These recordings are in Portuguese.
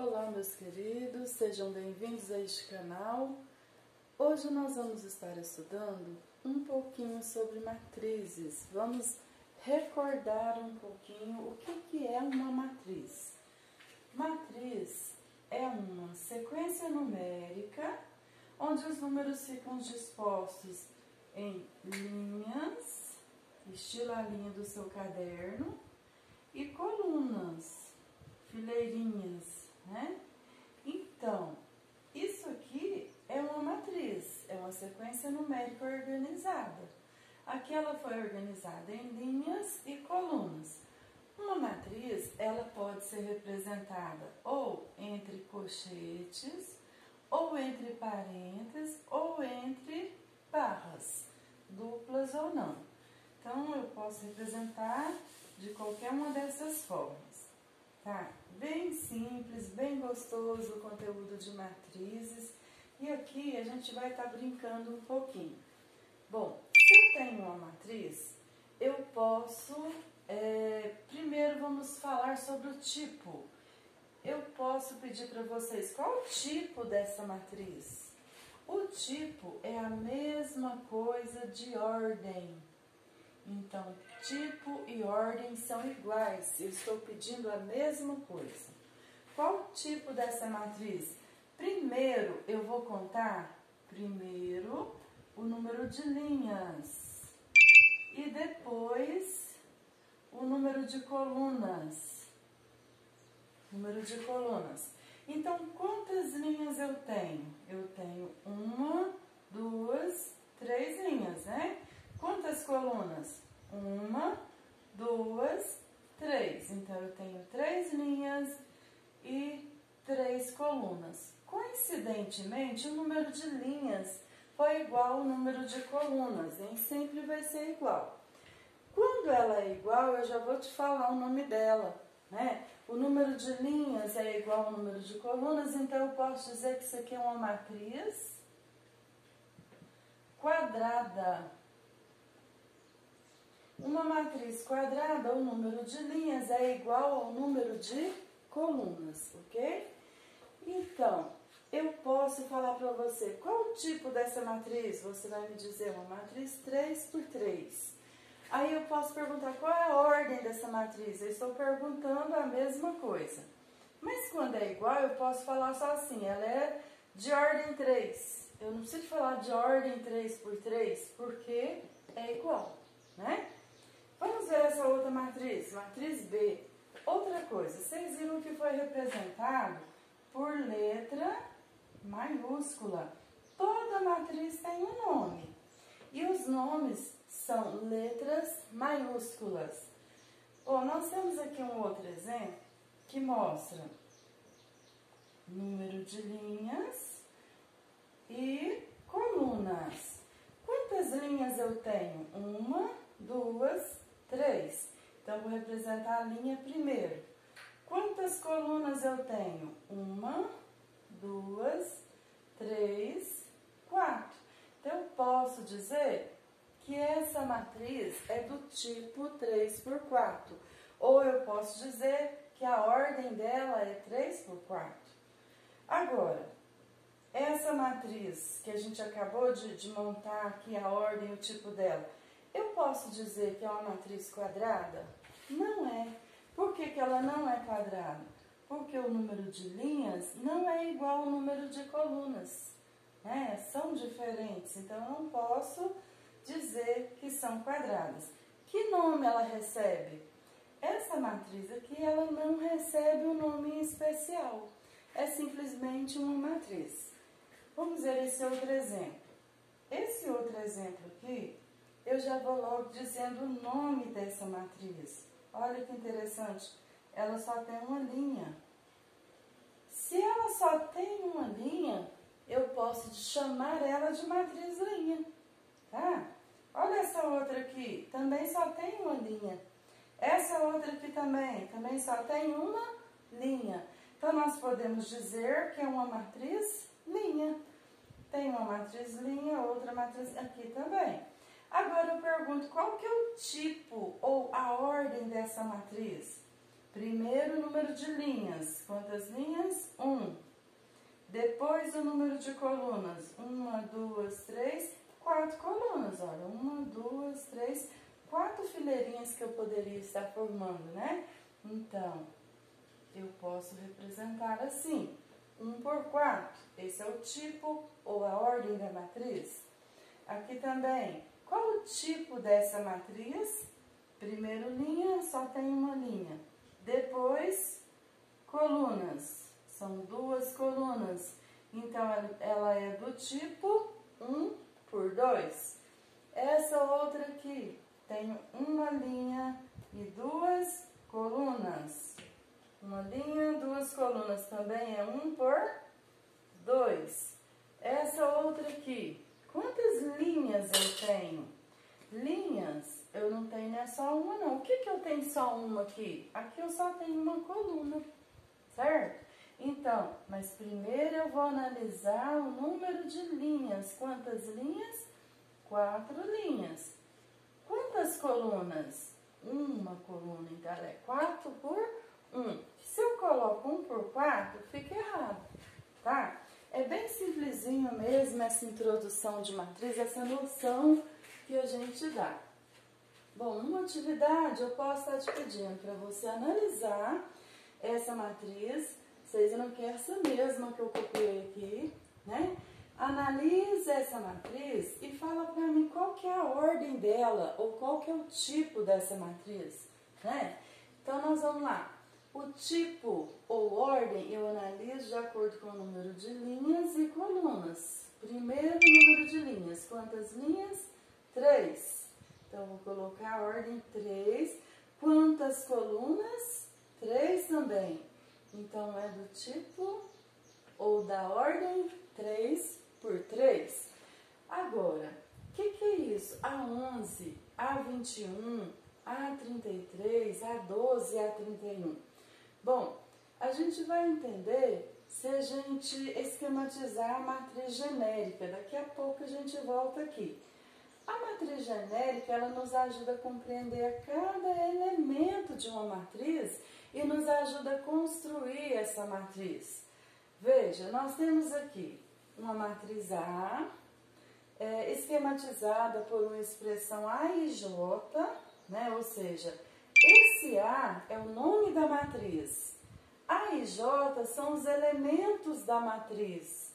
Olá, meus queridos, sejam bem-vindos a este canal. Hoje nós vamos estar estudando um pouquinho sobre matrizes. Vamos recordar um pouquinho o que é uma matriz. Matriz é uma sequência numérica onde os números ficam dispostos em linhas, estilo a linha do seu caderno, e colunas, fileirinhas, né? Então, isso aqui é uma matriz, é uma sequência numérica organizada. Aqui ela foi organizada em linhas e colunas. Uma matriz, ela pode ser representada ou entre colchetes, ou entre parênteses, ou entre barras, duplas ou não. Então, eu posso representar de qualquer uma dessas formas, tá? Bem simples, bem gostoso o conteúdo de matrizes. E aqui a gente vai estar brincando um pouquinho. Bom, se eu tenho uma matriz, eu posso... primeiro vamos falar sobre o tipo. Eu posso pedir para vocês qual o tipo dessa matriz. O tipo é a mesma coisa de ordem. Então, tipo e ordem são iguais. Eu estou pedindo a mesma coisa. Qual o tipo dessa matriz? Primeiro, eu vou contar o número de linhas. E depois, o número de colunas. Então, quantas linhas eu tenho? Eu tenho 1, 2, 3 linhas, né? Quantas colunas? 1, 2, 3. Então, eu tenho 3 linhas e 3 colunas. Coincidentemente, o número de linhas foi igual ao número de colunas. Nem sempre vai ser igual. Quando ela é igual, eu já vou te falar o nome dela, né? O número de linhas é igual ao número de colunas, então eu posso dizer que isso aqui é uma matriz quadrada. Uma matriz quadrada, o número de linhas é igual ao número de colunas, ok? Então, eu posso falar para você qual o tipo dessa matriz? Você vai me dizer uma matriz 3 por 3. Aí eu posso perguntar qual é a ordem dessa matriz. Eu estou perguntando a mesma coisa. Mas quando é igual, eu posso falar só assim, ela é de ordem 3. Eu não preciso falar de ordem 3 por 3, porque é igual, né? Vamos ver essa outra matriz, matriz B. Outra coisa, vocês viram que foi representado por letra maiúscula. Toda matriz tem um nome. E os nomes são letras maiúsculas. Bom, nós temos aqui um outro exemplo que mostra número de linhas e colunas. Quantas linhas eu tenho? 1, 2, 3. Então, vou representar a linha primeiro. Quantas colunas eu tenho? 1, 2, 3, 4. Então, eu posso dizer que essa matriz é do tipo 3 por 4. Ou eu posso dizer que a ordem dela é 3 por 4. Agora, essa matriz que a gente acabou de montar aqui, a ordem e o tipo dela, eu posso dizer que é uma matriz quadrada? Não é. Por que ela não é quadrada? Porque o número de linhas não é igual ao número de colunas, né? São diferentes, então eu não posso dizer que são quadradas. Que nome ela recebe? Essa matriz aqui, ela não recebe um nome especial. É simplesmente uma matriz. Vamos ver esse outro exemplo. Esse outro exemplo aqui, eu já vou logo dizendo o nome dessa matriz. Olha que interessante, ela só tem uma linha. Se ela só tem uma linha, eu posso chamar ela de matriz linha, tá? Olha essa outra aqui, também só tem uma linha. Essa outra aqui também só tem uma linha. Então, nós podemos dizer que é uma matriz linha. Tem uma matriz linha, outra matriz aqui também. Agora eu pergunto, qual que é o tipo ou a ordem dessa matriz? Primeiro número de linhas. Quantas linhas? 1. Depois o número de colunas. 1, 2, 3, 4 colunas. Olha, 1, 2, 3, 4 fileirinhas que eu poderia estar formando, né? Então, eu posso representar assim. 1 por 4. Esse é o tipo ou a ordem da matriz. Aqui também. Qual o tipo dessa matriz? Primeiro linha, só tem uma linha. Depois, colunas. São 2 colunas. Então, ela é do tipo 1 por 2. Essa outra aqui tem uma linha e 2 colunas. Uma linha, 2 colunas. Também é 1 por 2. Essa outra aqui. Quantas linhas eu tenho? Linhas, eu não tenho é só uma não. O que que eu tenho só uma aqui? Aqui eu só tenho uma coluna, certo? Então, mas primeiro eu vou analisar o número de linhas. Quantas linhas? 4 linhas. Quantas colunas? Uma coluna, então ela é 4 por 1. Se eu coloco 1 por 4, fica errado, tá? É bem simplesinho mesmo essa introdução de matriz, essa noção que a gente dá. Bom, uma atividade eu posso estar te pedindo para você analisar essa matriz. Vocês não querem essa mesma que eu copiei aqui, né? Analisa essa matriz e fala para mim qual que é a ordem dela ou qual que é o tipo dessa matriz, né? Então, nós vamos lá. O tipo ou ordem eu analiso de acordo com o número de linhas e colunas. Primeiro número de linhas. Quantas linhas? 3. Então, vou colocar a ordem 3. Quantas colunas? 3 também. Então, é do tipo ou da ordem 3 por 3. Agora, o que é isso? A11, A21, A33, A12 e A31. Bom, a gente vai entender se a gente esquematizar a matriz genérica. Daqui a pouco a gente volta aqui. A matriz genérica, ela nos ajuda a compreender cada elemento de uma matriz e nos ajuda a construir essa matriz. Veja, nós temos aqui uma matriz A, esquematizada por uma expressão A e J, né? Ou seja, esse A é o nome da matriz. A e J são os elementos da matriz.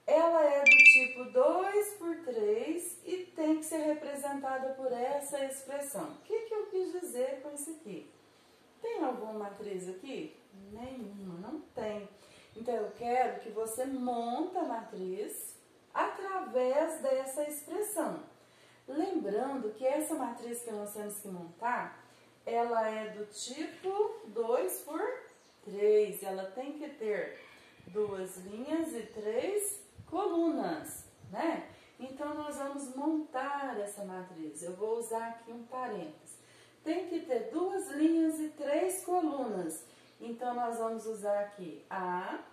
Ela é do tipo 2 por 3 e tem que ser representada por essa expressão. O que eu quis dizer com isso aqui? Tem alguma matriz aqui? Nenhuma, não tem. Então, eu quero que você monte a matriz através dessa expressão. Lembrando que essa matriz que nós temos que montar, ela é do tipo 2 por 3. Ela tem que ter 2 linhas e 3 colunas, né? Então, nós vamos montar essa matriz. Eu vou usar aqui um parênteses. Tem que ter 2 linhas e 3 colunas. Então, nós vamos usar aqui A,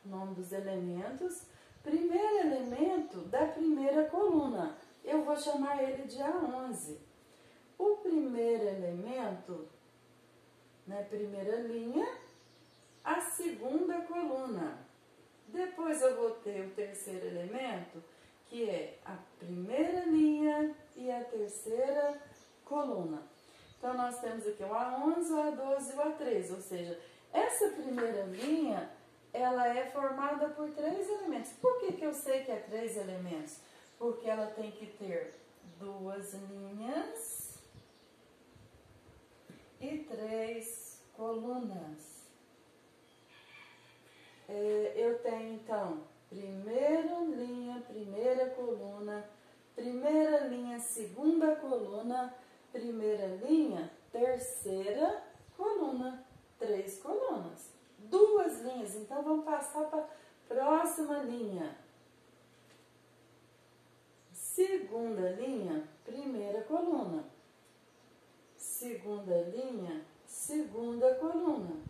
nome dos elementos. Primeiro elemento da primeira coluna. Eu vou chamar ele de A11. O primeiro elemento, na primeira linha, a segunda coluna. Depois eu vou ter o terceiro elemento, que é a primeira linha e a terceira coluna. Então, nós temos aqui o A11, o A12 e o A13, ou seja, essa primeira linha, ela é formada por 3 elementos. Por que eu sei que é 3 elementos? Porque ela tem que ter 2 linhas e 3 colunas. Eu tenho, então, primeira linha, primeira coluna, primeira linha, segunda coluna, primeira linha, terceira coluna, 3 colunas. 2 linhas, então vamos passar para a próxima linha. Segunda linha, primeira coluna. Segunda linha, segunda coluna.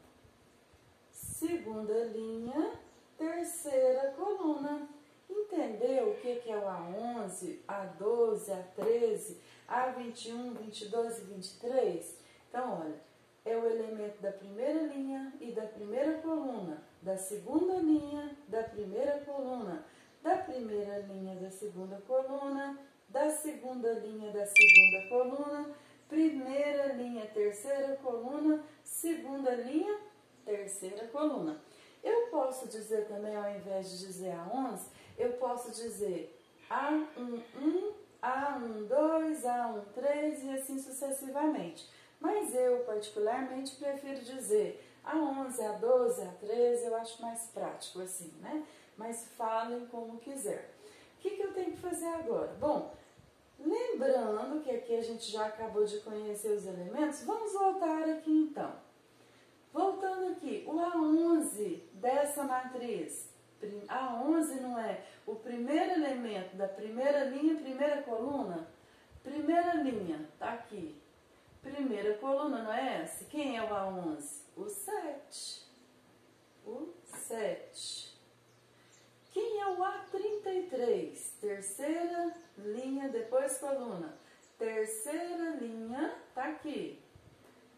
Segunda linha, terceira coluna. Entendeu o que é o A11, A12, A13, A21, 22 e 23? Então, olha, é o elemento da primeira linha e da primeira coluna, da segunda linha, da primeira coluna, da primeira linha da segunda coluna, da segunda linha da segunda coluna, primeira linha, terceira coluna, segunda linha, terceira coluna. Eu posso dizer também, ao invés de dizer A11, eu posso dizer A11, A12, A13 e assim sucessivamente. Mas eu, particularmente, prefiro dizer A11, A12, A13, eu acho mais prático assim, né? Mas falem como quiser. O que eu tenho que fazer agora? Bom, lembrando que aqui a gente já acabou de conhecer os elementos, vamos voltar aqui então. Voltando aqui, o A11 dessa matriz, A11 não é o primeiro elemento da primeira linha, primeira coluna? Primeira linha, tá aqui. Primeira coluna, não é essa? Quem é o A11? O 7. O 7. Quem é o A33? Terceira linha, depois coluna. Terceira linha, tá aqui.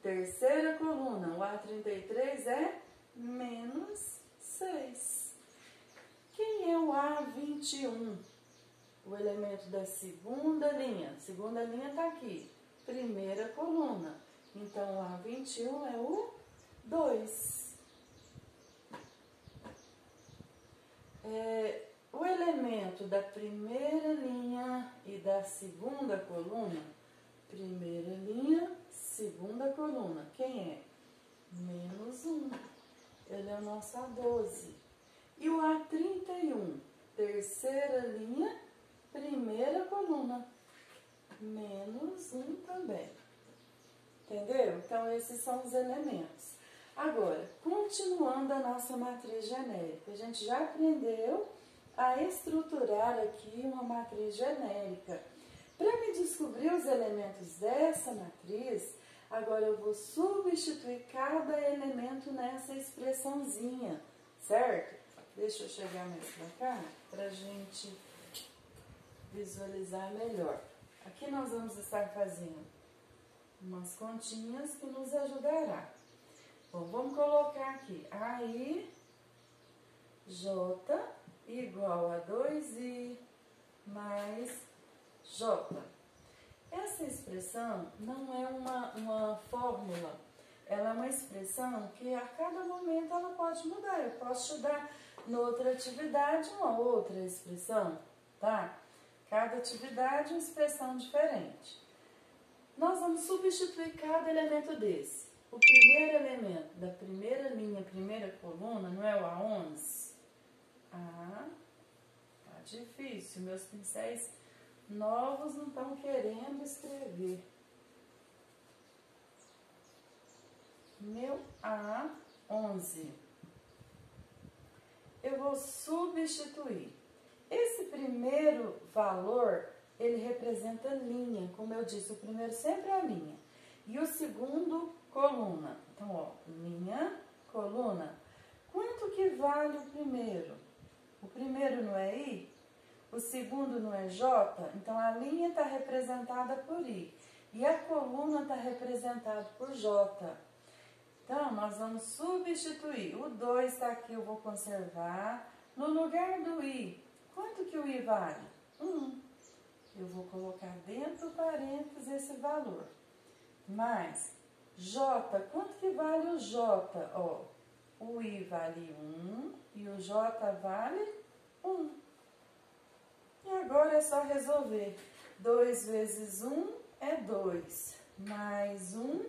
Terceira coluna, o A33 é menos 6. Quem é o A21? O elemento da segunda linha. Segunda linha está aqui. Primeira coluna. Então, o A21 é o 2. O elemento da primeira linha e da segunda coluna. Primeira linha, segunda coluna. Quem é? Menos 1. Ele é o nosso A12. E o A31, terceira linha, primeira coluna. Menos 1 também. Entendeu? Então, esses são os elementos. Agora, continuando a nossa matriz genérica. A gente já aprendeu a estruturar aqui uma matriz genérica. Para me descobrir os elementos dessa matriz, agora eu vou substituir cada elemento nessa expressãozinha, certo? Deixa eu chegar mais para cá para a gente visualizar melhor. Aqui nós vamos estar fazendo umas continhas que nos ajudará. Bom, vamos colocar aqui AI, J igual a 2I mais J. Essa expressão não é uma fórmula, ela é uma expressão que a cada momento ela pode mudar. Eu posso estudar noutra atividade uma outra expressão, tá? Cada atividade uma expressão diferente. Nós vamos substituir cada elemento desse. O primeiro elemento da primeira linha, primeira coluna, não é o A11? Tá difícil, meus pincéis novos não estão querendo escrever. Meu A11. Eu vou substituir. Esse primeiro valor, ele representa linha. Como eu disse, o primeiro sempre é a linha. E o segundo, coluna. Então, ó, linha, coluna. Quanto que vale o primeiro? O primeiro não é I? O segundo não é J? Então, a linha está representada por I. E a coluna está representada por J. Então, nós vamos substituir. O 2 está aqui, eu vou conservar. No lugar do I, quanto que o I vale? 1. Eu vou colocar dentro do parênteses esse valor. Mais J, quanto que vale o J? Ó, o I vale 1 e o J vale 1. E agora é só resolver. 2 vezes 1 é 2. Mais 1,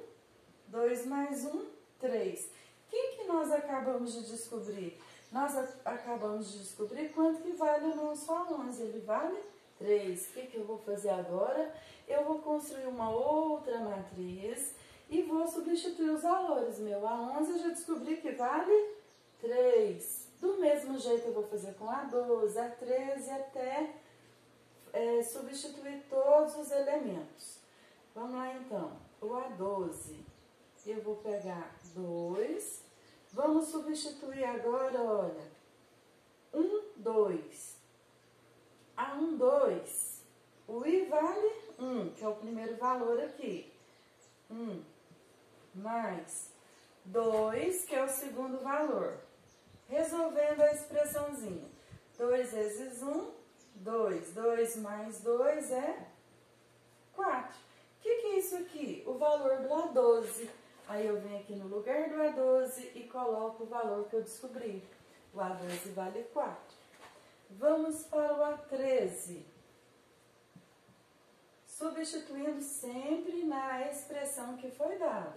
2 mais 1, 3. Quem que nós acabamos de descobrir? Nós acabamos de descobrir quanto que vale o nosso A11. Ele vale 3. O que eu vou fazer agora? Eu vou construir uma outra matriz e vou substituir os valores. Meu A11 eu já descobri que vale 3. Do mesmo jeito eu vou fazer com A12, A13 até substituir todos os elementos. Vamos lá então. O A12, eu vou pegar 2. Vamos substituir agora, olha, 1, 2. A1, 2. O I vale 1, que é o primeiro valor aqui. 1. mais 2, que é o segundo valor. Resolvendo a expressãozinha. 2 vezes 1, 2. 2 mais 2 é 4. O que é isso aqui? O valor do A12. Aí eu venho aqui no lugar do A12 e coloco o valor que eu descobri. O A12 vale 4. Vamos para o A13. Substituindo sempre na expressão que foi dada.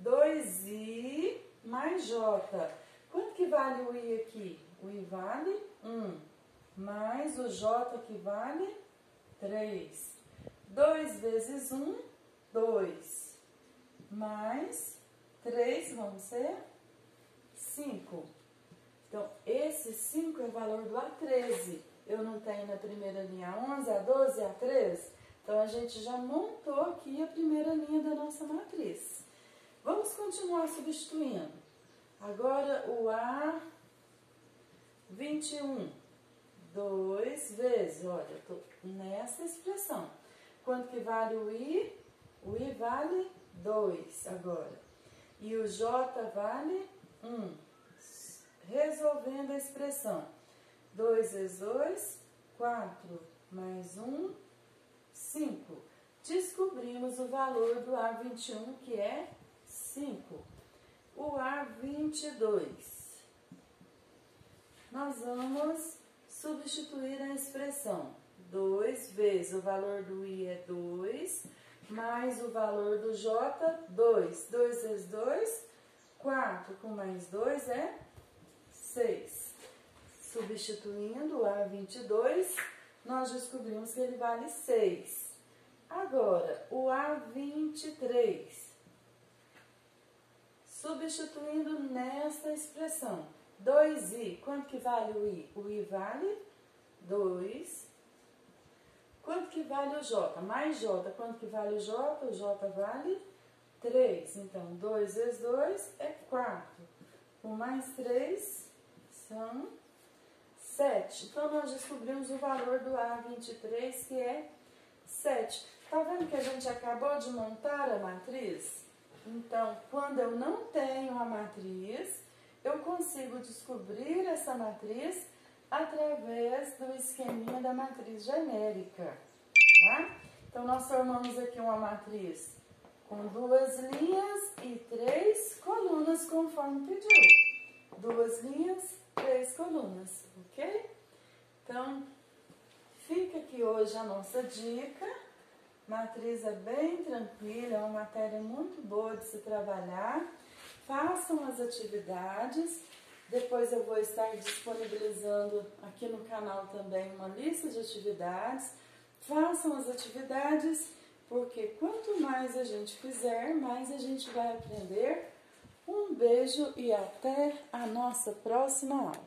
2i mais j. Quanto que vale o i aqui? O i vale 1, mais o j que vale 3. 2 vezes 1, 2, mais 3, vamos ser 5. Então, esse 5 é o valor do A13. Eu não tenho na primeira linha A11, A12, A13. Então, a gente já montou aqui a primeira linha da nossa matriz. Vamos continuar substituindo. Agora, o A21. 2 vezes, olha, eu estou nessa expressão. Quanto que vale o I? O I vale 2 agora. E o J vale 1. Resolvendo a expressão. 2 vezes 2, 4, mais 1, 5. Descobrimos o valor do A21, que é 5. O A22. Nós vamos substituir a expressão. 2 vezes o valor do I é 2, mais o valor do J, 2. 2 vezes 2, 4, com mais 2 é 6. Substituindo o A22, nós descobrimos que ele vale 6. Agora, o A23. Substituindo nesta expressão. 2i, quanto que vale o i? O i vale 2. Quanto que vale o j? Mais j, quanto que vale o j? O j vale 3. Então, 2 vezes 2 é 4. Com mais 3 são 7. Então, nós descobrimos o valor do A23, que é 7. Tá vendo que a gente acabou de montar a matriz? Então, quando eu não tenho a matriz, eu consigo descobrir essa matriz através do esqueminha da matriz genérica, tá? Então, nós formamos aqui uma matriz com 2 linhas e 3 colunas, conforme pediu. 2 linhas, 3 colunas, ok? Então, fica aqui hoje a nossa dica. Matriz é bem tranquila, é uma matéria muito boa de se trabalhar. Façam as atividades. Depois eu vou estar disponibilizando aqui no canal também uma lista de atividades. Façam as atividades, porque quanto mais a gente fizer, mais a gente vai aprender. Um beijo e até a nossa próxima aula.